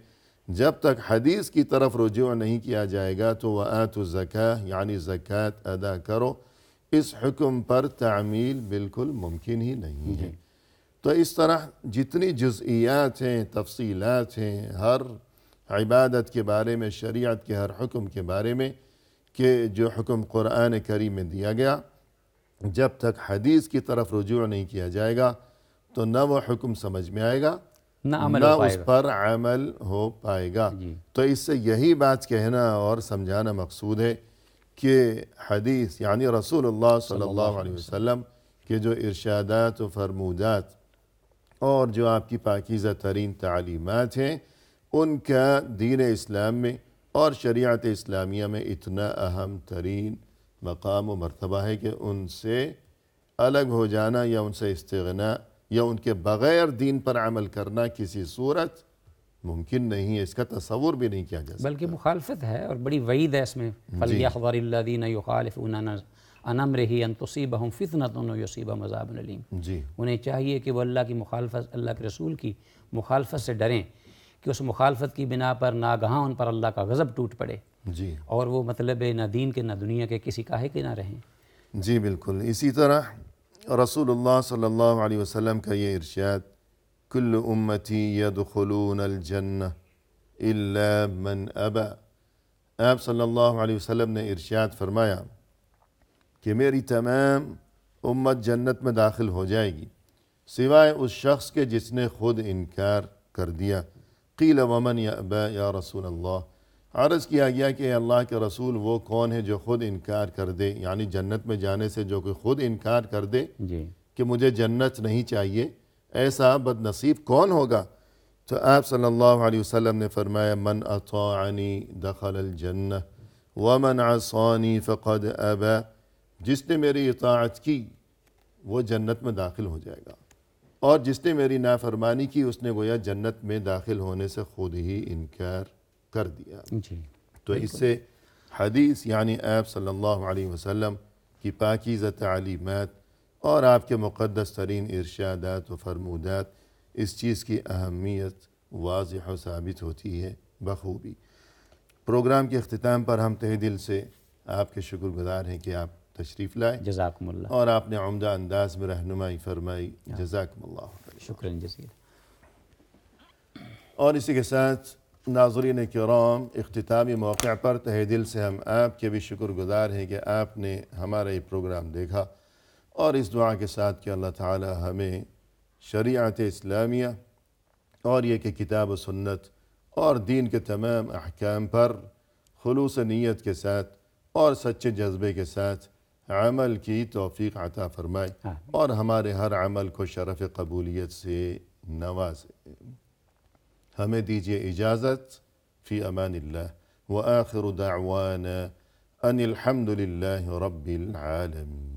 جب تک حدیث کی طرف رجوع نہیں کیا جائے گا تو وَآتُوا الزَّكَاةَ یعنی زکوٰۃ ادا کرو، اس حکم پر تعمیل بالکل ممکن ہی نہیں ہے۔ تو اس طرح جتنی جزئیات ہیں، تفصیلات ہیں، ہر عبادت کے بارے میں، شریعت کے ہر حکم کے بارے میں، کہ جو حکم قرآن کریم میں دیا گیا، جب تک حدیث کی طرف رجوع نہیں کیا جائے گا تو نہ وہ حکم سمجھ میں آئے گا، نہ اس پر عمل ہو پائے گا۔ تو اس سے یہی بات کہنا اور سمجھانا مقصود ہے کہ حدیث یعنی رسول اللہ صلی اللہ علیہ وسلم کے جو ارشادات و فرمودات اور جو آپ کی پاکیزہ ترین تعلیمات ہیں، ان کا دین اسلام میں اور شریعت اسلامیہ میں اتنا اہم ترین مقام و مرتبہ ہے کہ ان سے الگ ہو جانا یا ان سے استغنا یا ان کے بغیر دین پر عمل کرنا کسی صورت ممکن نہیں ہے، اس کا تصور بھی نہیں کیا جا سکتا۔ بلکہ مخالفت ہے اور بڑی وعید ہے اس میں، فَلْيَحْذَرِ الَّذِينَ يُخَالِفُونَ عَنْ أَمْرِهِ أَن تُصِيبَهُمْ فِتْنَةٌ أَوْ يُصِيبَهُمْ عَذَابٌ أَلِيمٌ۔ جی انہیں چاہیے کہ وہ اللہ کی مخالفت، اللہ کے رسول کی مخالفت سے ڈریں کہ اس مخالفت کی بنا پر ناگہاں ان پر اللہ کا غضب ٹوٹ پڑے جی اور وہ مطلب نہ دین کے نہ دنیا کے کسی کاہے کے نہ رہیں۔ جی بالکل۔ اسی طرح رسول اللہ صلی اللہ علیہ وسلم کا یہ ارشاد، کل امتی یدخلون الجنہ الا من ابا، آپ صلی اللہ علیہ وسلم نے ارشاد فرمایا کہ میری تمام امت جنت میں داخل ہو جائے گی سوائے اس شخص کے جس نے خود انکار کر دیا۔ قیل ومن یأبا یا رسول اللہ، عرض کیا گیا کہ اے اللہ کے رسول وہ کون ہے جو خود انکار کر دے، یعنی جنت میں جانے سے جو کہ خود انکار کر دے جی کہ مجھے جنت نہیں چاہیے، ایسا بد نصیب کون ہوگا؟ تو آپ صلی اللہ علیہ وسلم نے فرمایا، من اطاعنی دخل الجنہ ومن عصانی فقد ابا، جس نے میری اطاعت کی وہ جنت میں داخل ہو جائے گا، اور جس نے میری نافرمانی کی اس نے گویا جنت میں داخل ہونے سے خود ہی انکار کر دیا۔ جی تو اس سے حدیث یعنی آپ صلی اللہ علیہ وسلم کی پاکیزہ تعلیمات اور آپ کے مقدس ترین ارشادات و فرمودات، اس چیز کی اہمیت واضح و ثابت ہوتی ہے بخوبی۔ پروگرام کے اختتام پر ہم تہ دل سے آپ کے شکر گزار ہیں کہ آپ تشریف لائے جزاکم اللہ، اور آپ نے عمدہ انداز میں رہنمائی فرمائی، جزاکم اللہ خیر۔ شکراً جزیلا۔ اور اسی کے ساتھ ناظرین کرام، اختتامی موقع پر تہ دل سے ہم آپ کے بھی شکر گزار ہیں کہ آپ نے ہمارا یہ پروگرام دیکھا، اور اس دعا کے ساتھ کہ اللہ تعالی ہمیں شریعت اسلامیہ اور یہ کہ کتاب و سنت اور دین کے تمام احکام پر خلوص نیت کے ساتھ اور سچے جذبے کے ساتھ عمل کی توفیق عطا فرمائے اور ہمارے ہر عمل کو شرف قبولیت سے نوازے۔ ہمیں دیجیے اجازت، فی امان اللہ، وآخر دعوانا ان الحمد للہ رب العالمین۔